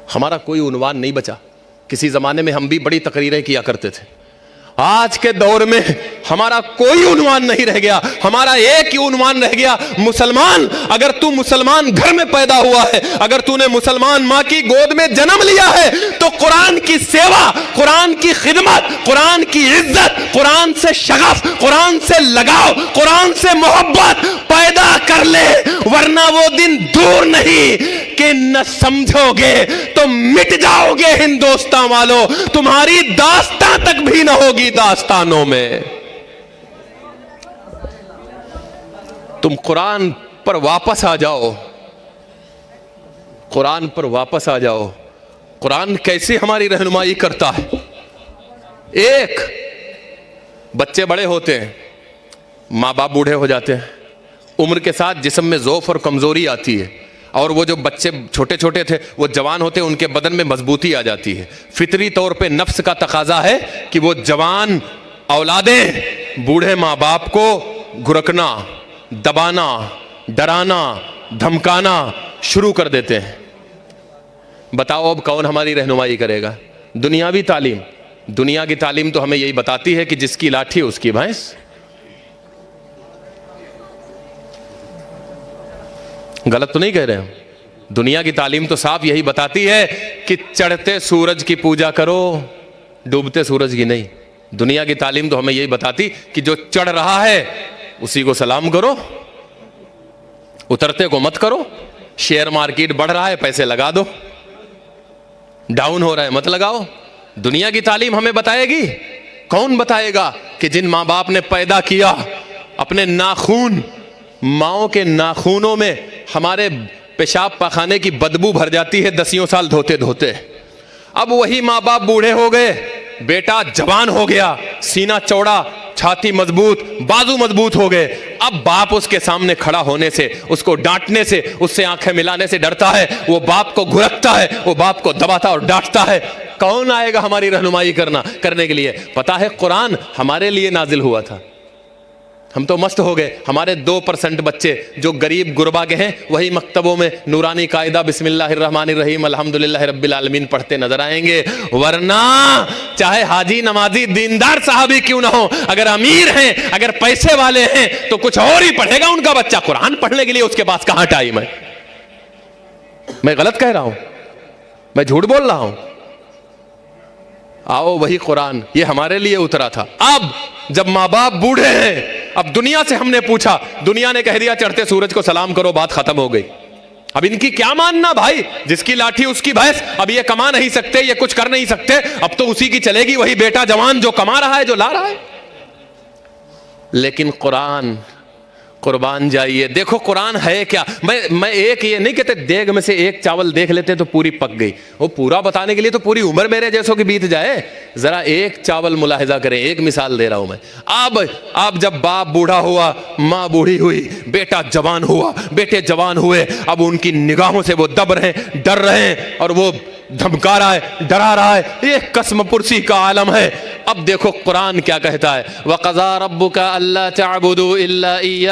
ہمارا کوئی عنوان نہیں بچا. کسی زمانے میں ہم بھی بڑی تقریریں کیا کرتے تھے. آج کے دور میں ہمارا کوئی عنوان نہیں رہ گیا. ہمارا ایک ہی عنوان رہ گیا, مسلمان. اگر تو مسلمان گھر میں پیدا ہوا ہے, اگر تو نے مسلمان ماں کی گود میں جنم لیا ہے, تو قرآن کی سیوا, قرآن کی خدمت, قرآن کی عزت, قرآن سے شغف, قرآن سے لگاؤ, قرآن سے محبت پیدا کر لے, ورنہ وہ دن دور نہیں کہ نہ سمجھو گے تو مٹ جاؤ گے. ہندوستان والوں, تمہاری داستان تک بھی نہ ہوگی داستانوں میں. تم قرآن پر واپس آ جاؤ, قرآن پر واپس آ جاؤ. قرآن کیسے ہماری رہنمائی کرتا ہے؟ ایک, بچے بڑے ہوتے ہیں, ماں باپ بوڑھے ہو جاتے ہیں, عمر کے ساتھ جسم میں ضعف اور کمزوری آتی ہے, اور وہ جو بچے چھوٹے چھوٹے تھے وہ جوان ہوتے ہیں, ان کے بدن میں مضبوطی آ جاتی ہے. فطری طور پہ نفس کا تقاضا ہے کہ وہ جوان اولادیں بوڑھے ماں باپ کو گھرکنا, دبانا, ڈرانا, دھمکانا شروع کر دیتے ہیں. بتاؤ اب کون ہماری رہنمائی کرے گا؟ دنیاوی تعلیم. دنیا کی تعلیم تو ہمیں یہی بتاتی ہے کہ جس کی لاٹھی اس کی بھینس. غلط تو نہیں کہہ رہے ہم؟ دنیا کی تعلیم تو صاف یہی بتاتی ہے کہ چڑھتے سورج کی پوجا کرو, ڈوبتے سورج کی نہیں. دنیا کی تعلیم تو ہمیں یہی بتاتی کہ جو چڑھ رہا ہے اسی کو سلام کرو, اترتے کو مت کرو. شیئر مارکیٹ بڑھ رہا ہے پیسے لگا دو, ڈاؤن ہو رہا ہے مت لگاؤ. دنیا کی تعلیم ہمیں بتائے گی؟ کون بتائے گا کہ جن ماں باپ نے پیدا کیا, اپنے ناخون, ماؤں کے ناخونوں میں ہمارے پیشاب پاخانے کی بدبو بھر جاتی ہے 10 سال دھوتے دھوتے. اب وہی ماں باپ بوڑھے ہو گئے, بیٹا جوان ہو گیا, سینہ چوڑا, چھاتی مضبوط, بازو مضبوط ہو گئے. اب باپ اس کے سامنے کھڑا ہونے سے, اس کو ڈانٹنے سے, اس سے آنکھیں ملانے سے ڈرتا ہے. وہ باپ کو گھرکتا ہے, وہ باپ کو دباتا اور ڈانٹتا ہے. کون آئے گا ہماری رہنمائی کرنے کے لیے؟ پتا ہے قرآن ہمارے لیے نازل ہوا تھا. ہم تو مست ہو گئے. ہمارے 2% بچے جو غریب غربا کے ہیں وہی مکتبوں میں نورانی قاعدہ بسم اللہ الرحمن الرحیم الحمدللہ رب العالمین پڑھتے نظر آئیں گے. ورنہ چاہے حاجی نمازی دیندار صحابی کیوں نہ ہو, اگر امیر ہیں, اگر پیسے والے ہیں, تو کچھ اور ہی پڑھے گا ان کا بچہ. قرآن پڑھنے کے لیے اس کے پاس کہاں ٹائم ہے؟ میں غلط کہہ رہا ہوں؟ میں جھوٹ بول رہا ہوں؟ آؤ وہی قرآن, یہ ہمارے لیے اترا تھا. اب جب ماں باپ بوڑھے ہیں, اب دنیا سے ہم نے پوچھا, دنیا نے کہہ دیا چڑھتے سورج کو سلام کرو, بات ختم ہو گئی. اب ان کی کیا ماننا بھائی؟ جس کی لاٹھی اس کی بھینس. اب یہ کما نہیں سکتے, یہ کچھ کر نہیں سکتے, اب تو اسی کی چلے گی, وہی بیٹا جوان جو کما رہا ہے, جو لا رہا ہے. لیکن قرآن, قربان جائیے, دیکھو قرآن ہے کیا. میں ایک یہ نہیں کہتے دیگ میں سے ایک چاول دیکھ لیتے تو پوری پک گئی. وہ پورا بتانے کے لیے تو پوری عمر میرے جیسوں کی بیت جائے. ذرا ایک چاول ملاحظہ کریں, ایک مثال دے رہا ہوں میں. اب جب باپ بوڑھا ہوا, ماں بوڑھی ہوئی, بیٹا جوان ہوا, بیٹے جوان ہوئے, اب ان کی نگاہوں سے وہ دب رہے ہیں, ڈر رہے ہیں, اور وہ دھمکا رہا ہے, ڈرا رہا ہے. یہ قسم پرسی کا عالم ہے. اب دیکھو قرآن کیا کہتا ہے, وَقَضَىٰ رَبُّكَ أَلَّا تَعْبُدُوا إِلَّا إِيَّاهُ